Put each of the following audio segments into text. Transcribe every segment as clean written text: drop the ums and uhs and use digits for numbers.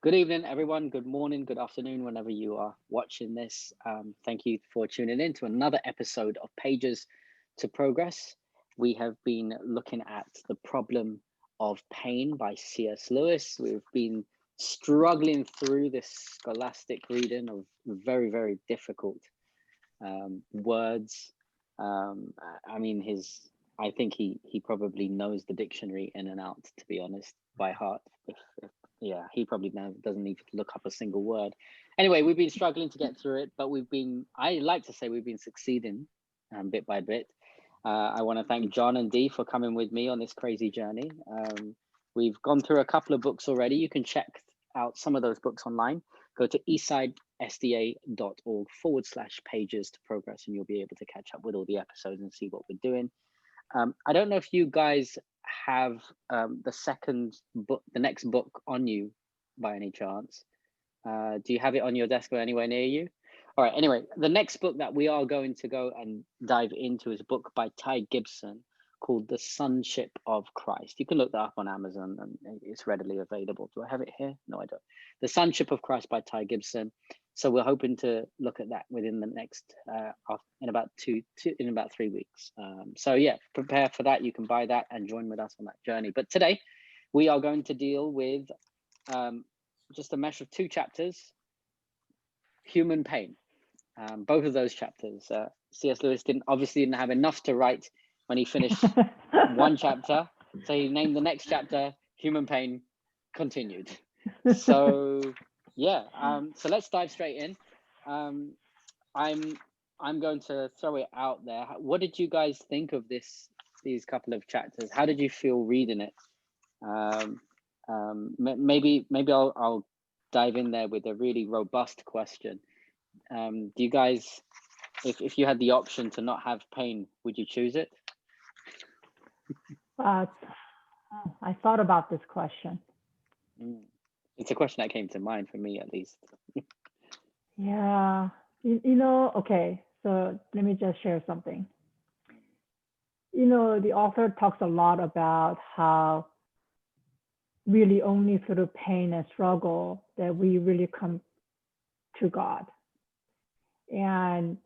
Good evening, everyone. Good morning, good afternoon, whenever you are watching this. Thank you for tuning in to another episode of Pages to Progress. We have been looking at The Problem of Pain by C.S. Lewis. We've been struggling through this scholastic reading of very, very difficult words. I think he probably knows the dictionary in and out, to be honest, by heart. Yeah, he probably doesn't need to look up a single word. Anyway, we've been struggling to get through it, but I like to say we've been succeeding bit by bit. I want to thank John and Dee for coming with me on this crazy journey. We've gone through a couple of books already. You can check out some of those books online. Go to eastsidesda.org/pages to progress, and you'll be able to catch up with all the episodes and see what we're doing. I don't know if you guys have the second book, the next book on you by any chance. Do you have it on your desk or anywhere near you? All right, anyway, the next book that we are going to go and dive into is a book by Ty Gibson called The Sonship of Christ. You can look that up on Amazon and it's readily available. Do I have it here? No, I don't. The Sonship of Christ by Ty Gibson. So we're hoping to look at that within the next, in about 3 weeks. So yeah, prepare for that. You can buy that and join with us on that journey. But today we are going to deal with just a mesh of 2 chapters, human pain. Both of those chapters, C.S. Lewis obviously didn't have enough to write when he finished one chapter. So he named the next chapter Human Pain Continued. So yeah, so let's dive straight in. I'm going to throw it out there. What did you guys think of these couple of chapters? How did you feel reading it? Maybe I'll dive in there with a really robust question. Do you guys, if you had the option to not have pain, would you choose it? I thought about this question. It's a question that came to mind for me, at least. Yeah, okay, so let me just share something. The author talks a lot about how really only through pain and struggle that we really come to God. And,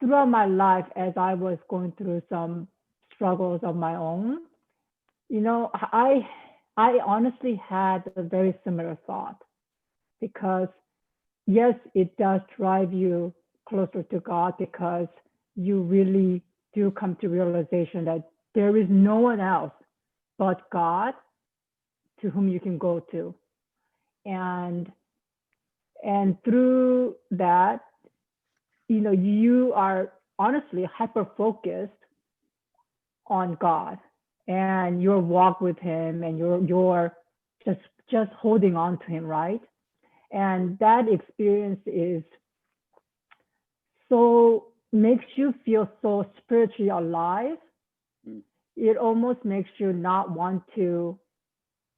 throughout my life, as I was going through some struggles of my own, I honestly had a very similar thought, because yes, it does drive you closer to God, because you really do come to realization that there is no one else but God to whom you can go to. And through that, you are honestly hyper-focused on God and your walk with him, and you're just holding on to him, right? And that experience makes you feel so spiritually alive. It almost makes you not want to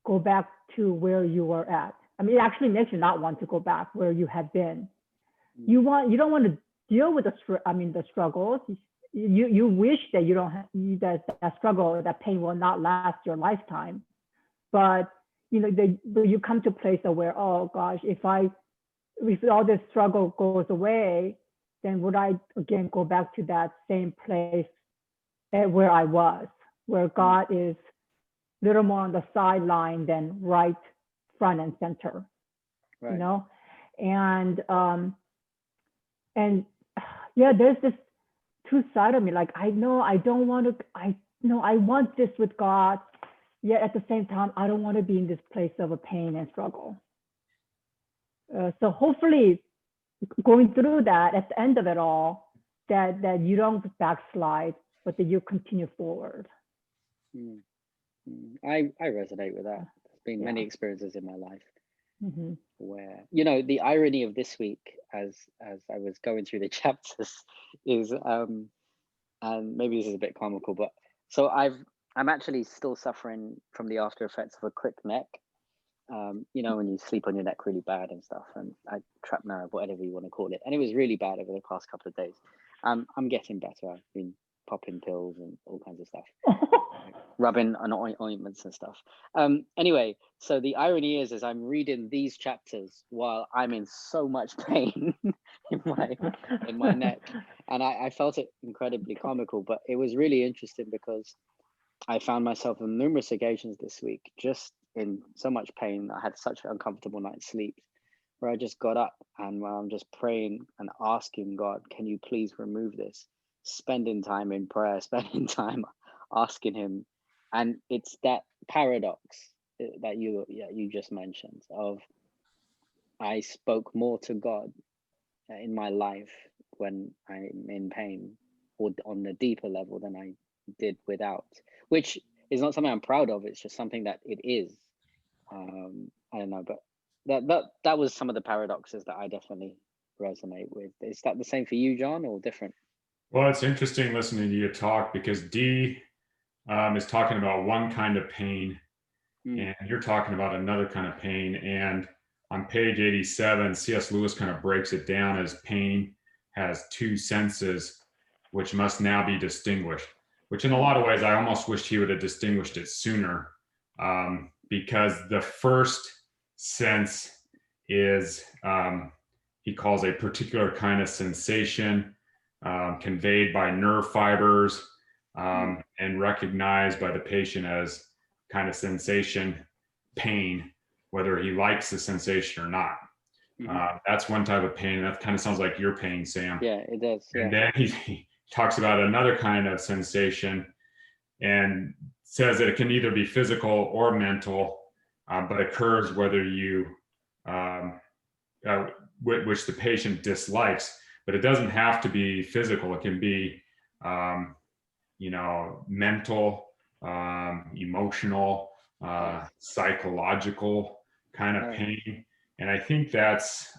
go back to where you were at. I mean, it actually makes you not want to go back where you had been. You don't want to deal with the struggles. You wish that you don't have that struggle, that pain will not last your lifetime. But you come to a place where, oh gosh, if all this struggle goes away, then would I again go back to that same place where I was, where God is a little more on the sideline than right front and center, right. And yeah, there's this two sides of me. Like, I want this with God, yet at the same time, I don't want to be in this place of a pain and struggle. So hopefully going through that, at the end of it all, that you don't backslide, but that you continue forward. I resonate with that. There's been many experiences in my life where, the irony of this week, as I was going through the chapters, is and maybe this is a bit comical, but so I'm actually still suffering from the after effects of a crick neck. When you sleep on your neck really bad and stuff, and trapped nerve, whatever you want to call it, and it was really bad over the past couple of days. I'm getting better. I've been popping pills and all kinds of stuff. rubbing on ointments and stuff. Anyway, so the irony is I'm reading these chapters while I'm in so much pain in my neck, and I felt it incredibly comical. But it was really interesting because I found myself on numerous occasions this week just in so much pain. I had such an uncomfortable night's sleep, where I just got up and I'm just praying and asking God, can you please remove this? Spending time in prayer, spending time asking Him. And it's that paradox that you just mentioned of I spoke more to God in my life when I'm in pain, or on the deeper level, than I did without, which is not something I'm proud of. It's just something that it is. I don't know, but that was some of the paradoxes that I definitely resonate with. Is that the same for you, John, or different? Well, it's interesting listening to you talk, because D is talking about one kind of pain, and you're talking about another kind of pain. And on page 87, C.S. Lewis kind of breaks it down as pain has two senses, which must now be distinguished, which in a lot of ways, I almost wished he would have distinguished it sooner, because the first sense is, he calls a particular kind of sensation, conveyed by nerve fibers, and recognized by the patient as kind of sensation, pain, whether he likes the sensation or not. That's one type of pain. That kind of sounds like your pain, Sam. Yeah, it does. And then he talks about another kind of sensation and says that it can either be physical or mental, but occurs whether you, which the patient dislikes, but it doesn't have to be physical. It can be, mental, emotional, psychological kind of pain. And I think that's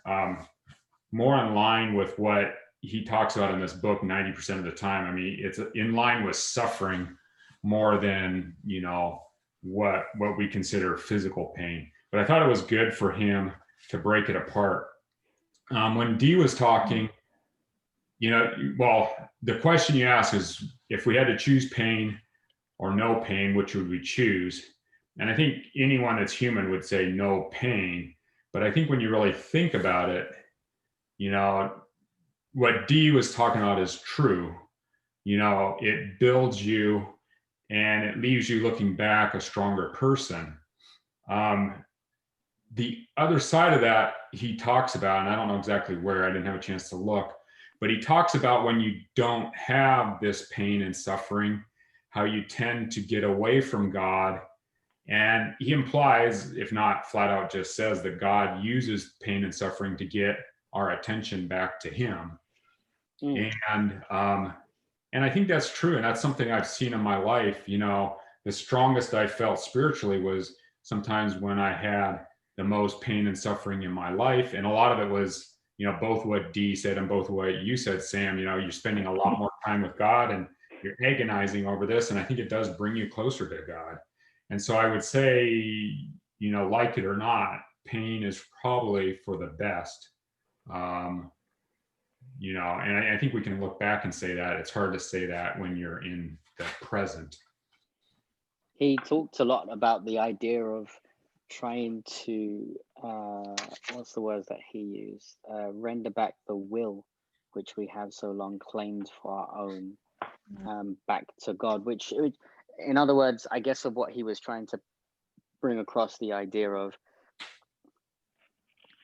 more in line with what he talks about in this book 90% of the time. I mean, it's in line with suffering more than, what we consider physical pain. But I thought it was good for him to break it apart. When Dee was talking, the question you ask is, if we had to choose pain or no pain, which would we choose? And I think anyone that's human would say no pain. But I think when you really think about it, what Dee was talking about is true. It builds you and it leaves you looking back a stronger person. The other side of that he talks about, and I don't know exactly where, I didn't have a chance to look, but he talks about when you don't have this pain and suffering, how you tend to get away from God. And he implies, if not flat out just says, that God uses pain and suffering to get our attention back to Him. And I think that's true. And that's something I've seen in my life. The strongest I felt spiritually was sometimes when I had the most pain and suffering in my life. And a lot of it was, both what Dee said and both what you said, Sam. You're spending a lot more time with God and you're agonizing over this. And I think it does bring you closer to God. And so I would say, like it or not, pain is probably for the best. And I think we can look back and say that. It's hard to say that when you're in the present. He talked a lot about the idea of trying to, what's the words that he used? Render back the will, which we have so long claimed for our own, back to God, which, in other words, I guess of what he was trying to bring across, the idea of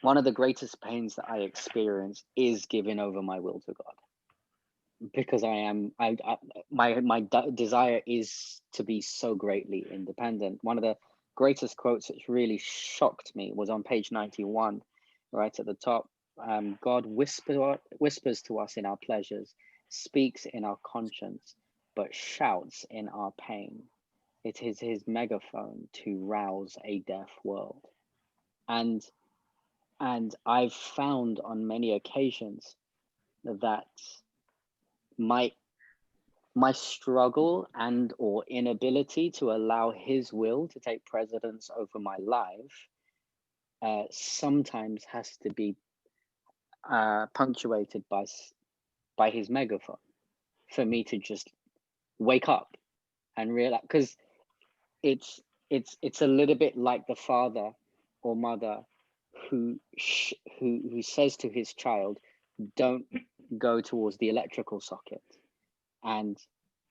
one of the greatest pains that I experience is giving over my will to God, because my desire is to be so greatly independent. One of the greatest quotes that really shocked me was on page 91, right at the top. God whispers to us in our pleasures, speaks in our conscience, but shouts in our pain. It is his megaphone to rouse a deaf world. And I've found on many occasions that my struggle and or inability to allow his will to take precedence over my life sometimes has to be punctuated by his megaphone for me to just wake up and realize, because it's a little bit like the father or mother who says to his child, don't go towards the electrical socket, and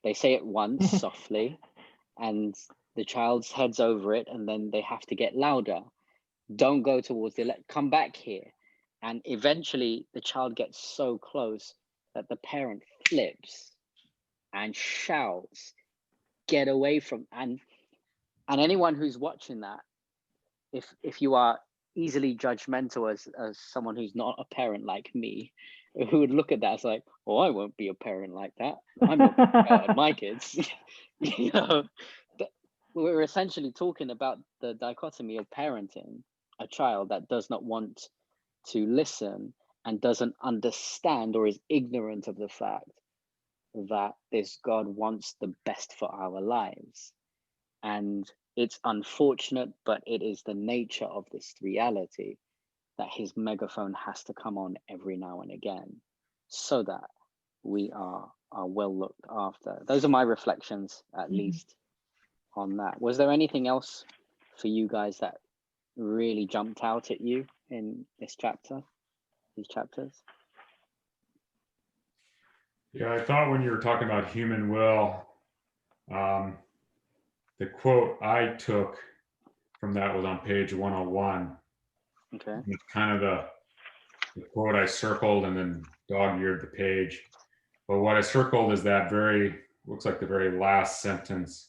they say it once softly, and the child heads over it, and then they have to get louder. Don't go towards the come back here. And eventually the child gets so close that the parent flips and shouts, get away from. And anyone who's watching that, if you are easily judgmental as someone who's not a parent like me, who would look at that as like, oh, I won't be a parent like that. I'm not going my kids. You know, we're essentially talking about the dichotomy of parenting a child that does not want to listen and doesn't understand or is ignorant of the fact that this God wants the best for our lives. And it's unfortunate, but it is the nature of this reality that his megaphone has to come on every now and again so that we are well looked after. Those are my reflections, at least, on that. Was there anything else for you guys that really jumped out at you in this chapter, these chapters? Yeah, I thought when you were talking about human will, the quote I took from that was on page 101. Okay. It's kind of the quote I circled and then dog-eared the page. But what I circled is that looks like the very last sentence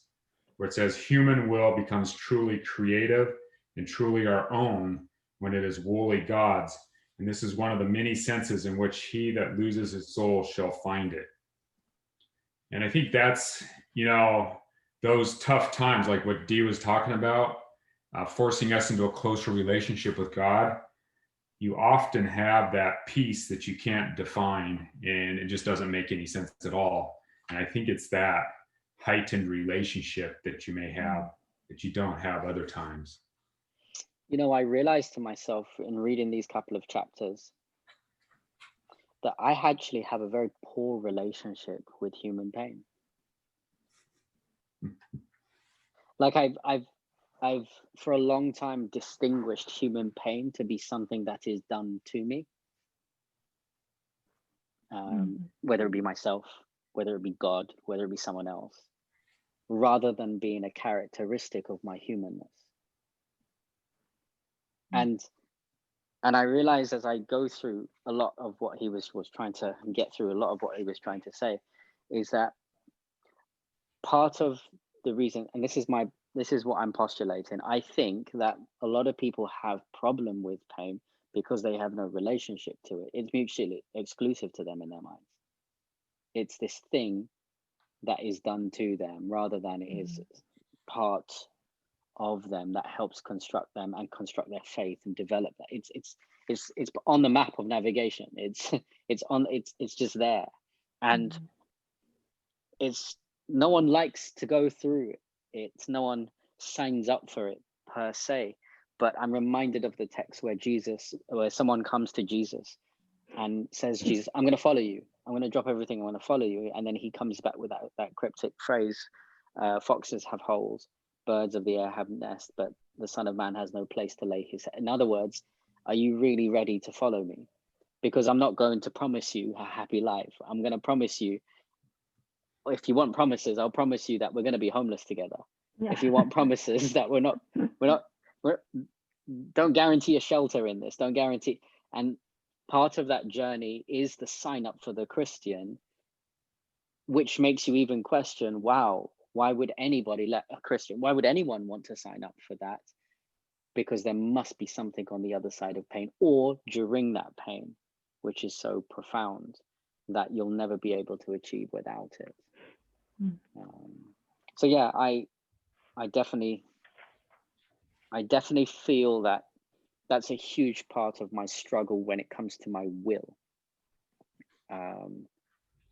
where it says, human will becomes truly creative and truly our own when it is wholly God's. And this is one of the many senses in which he that loses his soul shall find it. And I think that's, those tough times, like what Dee was talking about, forcing us into a closer relationship with God. You often have that peace that you can't define, and it just doesn't make any sense at all. And I think it's that heightened relationship that you may have that you don't have other times. I realized to myself in reading these couple of chapters that I actually have a very poor relationship with human pain. Like I've for a long time distinguished human pain to be something that is done to me. Whether it be myself, whether it be God, whether it be someone else, rather than being a characteristic of my humanness. And I realized as I go through a lot of what he was trying to get through, a lot of what he was trying to say, is that part of the reason, and this is what I'm postulating, I think that a lot of people have problem with pain because they have no relationship to it. It's mutually exclusive to them in their minds. It's this thing that is done to them rather than it is part of them that helps construct them and construct their faith and develop that. It's on the map of navigation. It's just there, and it's no one likes to go through it. It's no one signs up for it per se. But I'm reminded of the text where someone comes to Jesus and says, Jesus, I'm going to follow you. I'm going to drop everything. I'm going to follow you. And then he comes back with that cryptic phrase, foxes have holes, birds of the air have nests, but the Son of Man has no place to lay his head. In other words, are you really ready to follow me? Because I'm not going to promise you a happy life. I'm going to promise you, if you want promises, I'll promise you that we're going to be homeless together. Yeah. If you want promises that we're don't guarantee a shelter in this, don't guarantee. And part of that journey is the sign up for the Christian, which makes you even question, wow, why would why would anyone want to sign up for that? Because there must be something on the other side of pain or during that pain, which is so profound that you'll never be able to achieve without it. So yeah, I definitely feel that that's a huge part of my struggle when it comes to my will.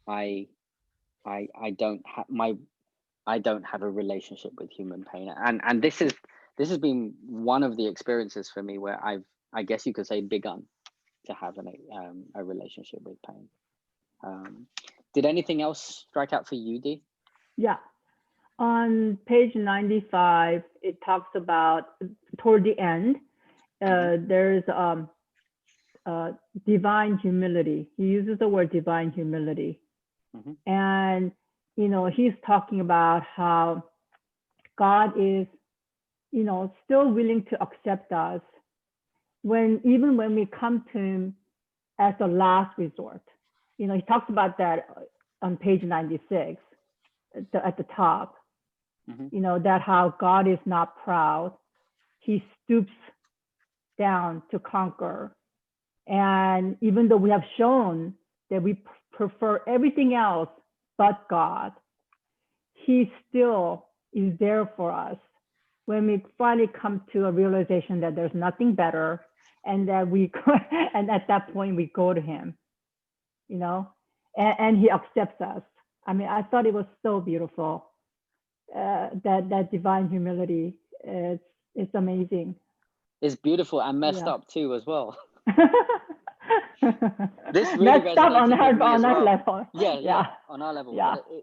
I don't have a relationship with human pain, and this has been one of the experiences for me where I guess you could say begun to have a relationship with pain. Did anything else strike out for you, Dee? Yeah. On page 95, it talks about, toward the end, there's divine humility. He uses the word divine humility. And, he's talking about how God is, still willing to accept us even when we come to him as a last resort. He talks about that on page 96 at the top. That how God is not proud. He stoops down to conquer. And even though we have shown that we prefer everything else but God, he still is there for us when we finally come to a realization that there's nothing better, and that and at that point we go to him, and he accepts us. I mean, I thought it was so beautiful. That divine humility, it's amazing. It's beautiful and messed up too as well. This really messed up on our level. Yeah, on our level.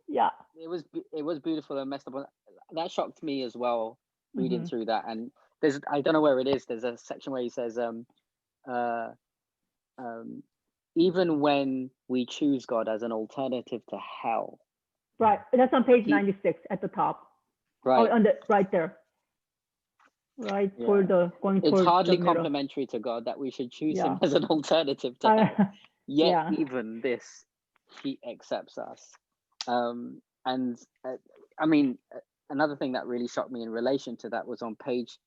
Yeah, it was beautiful and messed up. That shocked me as well, reading through that. And I don't know where it is. There's a section where he says, even when we choose God as an alternative to hell. Right, that's on page 96 at the top. Right, right there. Right, it's hardly complimentary to God that we should choose him as an alternative to hell. Yet even this, he accepts us. And I mean, another thing that really shocked me in relation to that was on page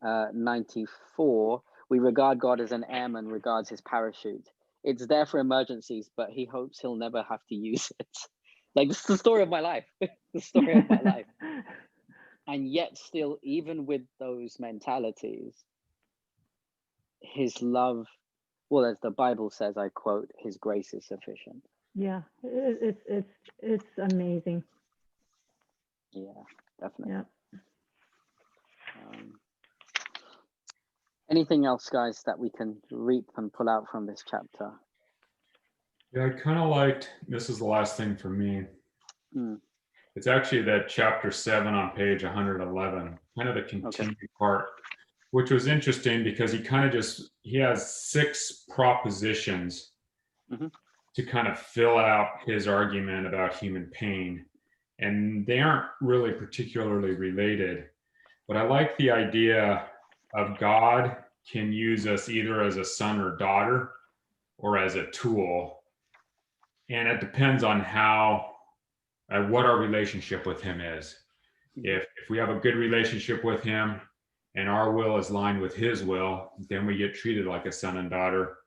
94. We regard God as an airman regards his parachute. It's there for emergencies, but he hopes he'll never have to use it. Like, this is the story of my life. The story of my life. And yet still, even with those mentalities, his love, well, as the Bible says, I quote, his grace is sufficient. Yeah, it's amazing. Yeah, definitely. Yeah. Anything else, guys, that we can reap and pull out from this chapter? Yeah, I kind of liked, this is the last thing for me. It's actually that chapter 7 on page 111, kind of the continued part, which was interesting because he has 6 propositions to kind of fill out his argument about human pain. And they aren't really particularly related, but I like the idea of God can use us either as a son or daughter or as a tool. And it depends on what our relationship with him is. If we have a good relationship with him and our will is lined with his will, then we get treated like a son and daughter.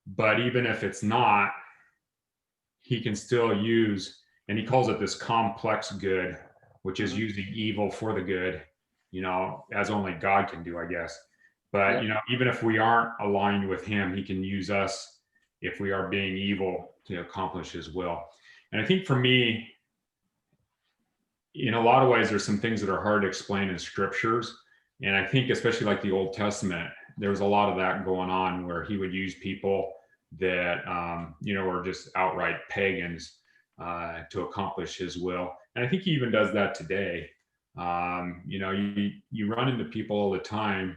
But even if it's not, he can still use, and he calls it this complex good, which is using evil for the good, as only God can do, I guess. But, even if we aren't aligned with him, he can use us if we are being evil to accomplish his will. And I think for me, in a lot of ways, there's some things that are hard to explain in scriptures. And I think especially like the Old Testament, there was a lot of that going on where he would use people that, were just outright pagans to accomplish his will. And I think he even does that today. You run into people all the time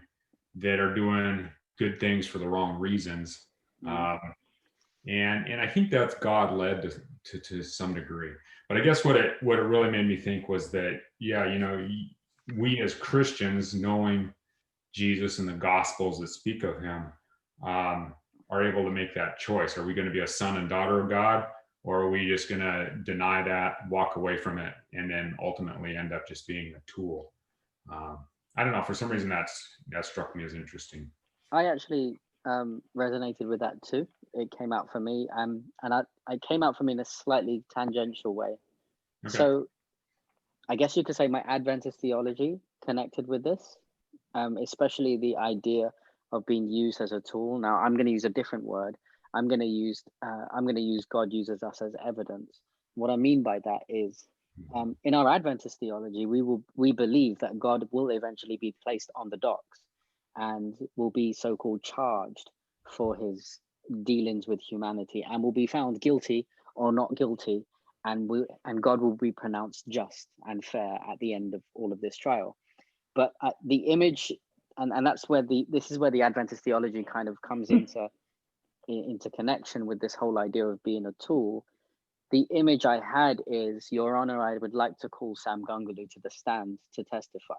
that are doing good things for the wrong reasons. And I think that's God led to some degree. But I guess what it really made me think was that, we as Christians, knowing Jesus and the Gospels that speak of him, are able to make that choice. Are we going to be a son and daughter of God, or are we just going to deny that, walk away from it, and then ultimately end up just being a tool? I don't know. For some reason, that struck me as interesting. I actually resonated with that too. It came out for me, and I came out for me in a slightly tangential way. Okay. So I guess you could say my Adventist theology connected with this, especially the idea of being used as a tool. Now I'm going to use a different word. I'm going to use God uses us as evidence. What I mean by that is, in our Adventist theology, we believe that God will eventually be placed on the docks and will be so-called charged for his dealings with humanity, and will be found guilty or not guilty and God will be pronounced just and fair at the end of all of this trial. But the image, and that's where this is where the Adventist theology kind of comes into connection with this whole idea of being a tool. The image I had is, Your Honor, I would like to call Sam Ganguly to the stand to testify.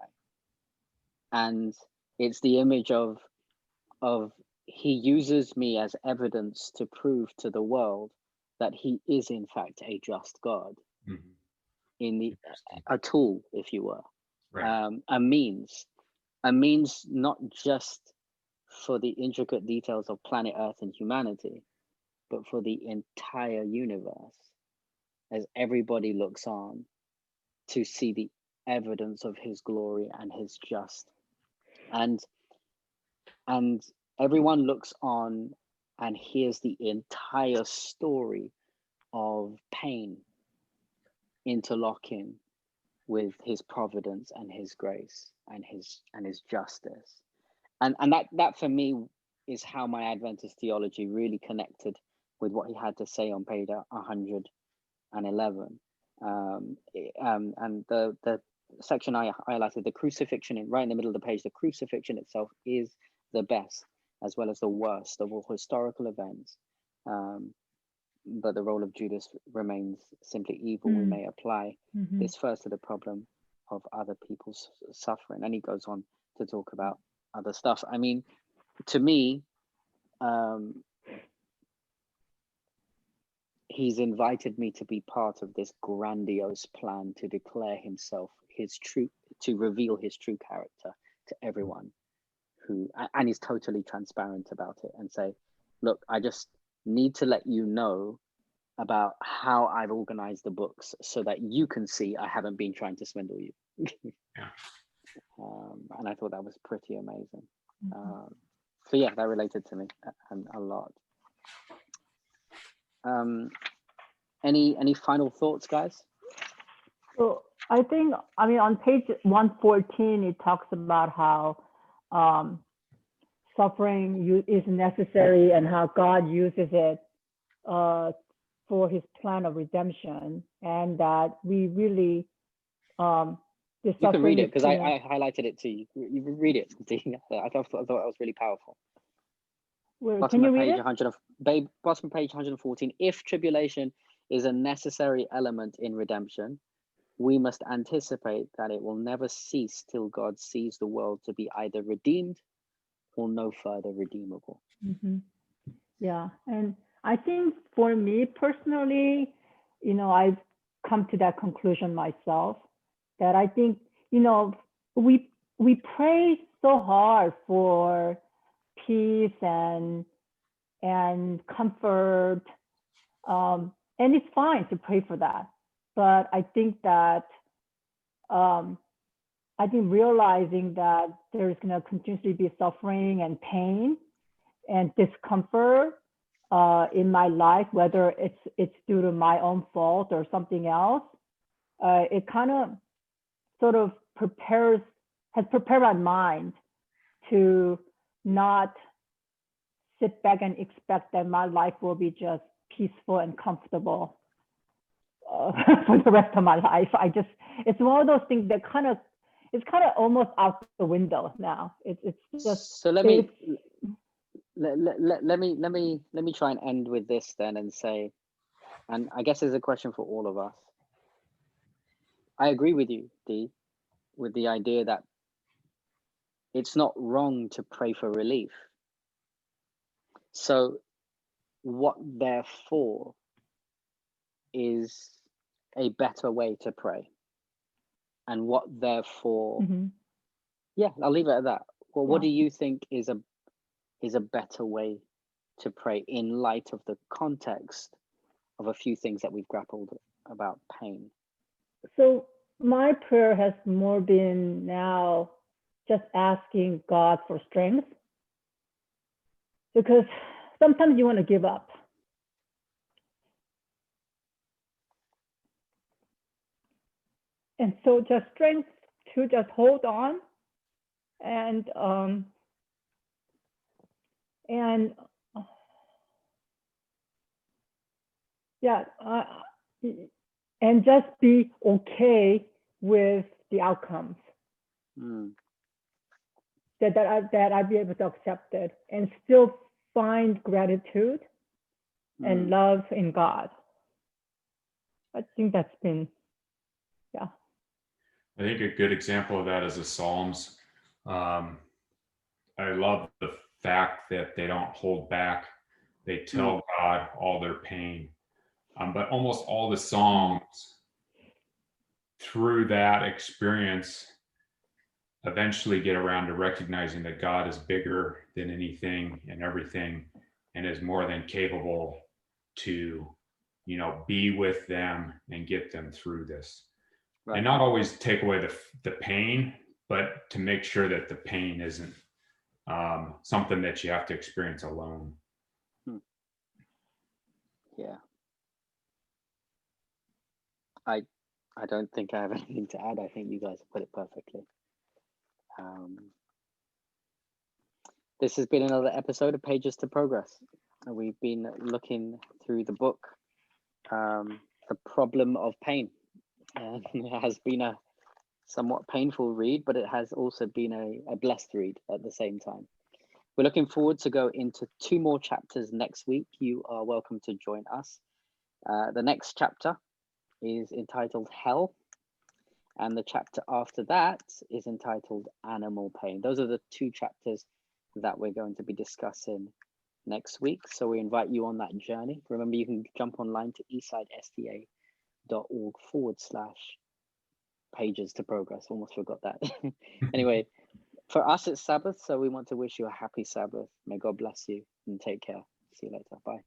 And it's the image of he uses me as evidence to prove to the world that he is in fact a just God, a tool, if you were, right. A means not just for the intricate details of planet Earth and humanity, but for the entire universe, as everybody looks on to see the evidence of his glory and his just. And everyone looks on and hears the entire story of pain interlocking with his providence and his grace and his justice. And that for me is how my Adventist theology really connected with what he had to say on page 111. And the section I highlighted, the crucifixion, right in the middle of the page, the crucifixion itself is the best as well as the worst of all historical events. But the role of Judas remains simply evil. We may apply this first to the problem of other people's suffering. And he goes on to talk about other stuff. I mean, to me, he's invited me to be part of this grandiose plan to declare himself, to reveal his true character to everyone and he's totally transparent about it and say, look, I just need to let you know about how I've organized the books so that you can see I haven't been trying to swindle you. Yeah. And I thought that was pretty amazing. So yeah, that related to me a lot. Any final thoughts, guys? So I think, on page 114, it talks about how suffering is necessary and how God uses it for his plan of redemption, and that we really you can read it because I highlighted it to you. You read it. I thought that was really powerful. Can you read it? Bottom of page 114. If tribulation is a necessary element in redemption, we must anticipate that it will never cease till God sees the world to be either redeemed or no further redeemable. Yeah, and I think for me personally, I've come to that conclusion myself, that I think, we pray so hard for peace and comfort, and it's fine to pray for that. But I think that realizing that there's going to continuously be suffering and pain and discomfort in my life, whether it's due to my own fault or something else, it kind of sort of has prepared my mind to not sit back and expect that my life will be just peaceful and comfortable for the rest of my life. It's one of those things that it's kind of almost out the window now. It's just. So let me try and end with this then and say, and I guess there's a question for all of us. I agree with you, Dee, with the idea that it's not wrong to pray for relief. So what therefore is a better way to pray? And what therefore, yeah, I'll leave it at that. Well, what do you think is a better way to pray in light of the context of a few things that we've grappled about pain? So my prayer has more been now just asking God for strength, because sometimes you want to give up. And so just strength to just hold on and yeah, and just be okay with the outcomes. That I'd be able to accept it and still find gratitude and love in God. I think that's been, yeah. I think a good example of that is the Psalms. I love the fact that they don't hold back. They tell God all their pain. But almost all the songs through that experience eventually get around to recognizing that God is bigger than anything and everything and is more than capable to, be with them and get them through this. Right. And not always take away the pain, but to make sure that the pain isn't something that you have to experience alone. Yeah. I don't think I have anything to add. I think you guys have put it perfectly. This has been another episode of Pages to Progress. We've been looking through the book, The Problem of Pain. And it has been a somewhat painful read, but it has also been a blessed read at the same time. We're looking forward to go into 2 more chapters next week. You are welcome to join us. The next chapter is entitled Hell, and the chapter after that is entitled Animal Pain. Those are the 2 chapters that we're going to be discussing next week. So we invite you on that journey. Remember, you can jump online to eastsidesta.org/pages to progress. Almost forgot that. Anyway, for us it's Sabbath, so we want to wish you a happy Sabbath. May God bless you and take care. See you later. Bye.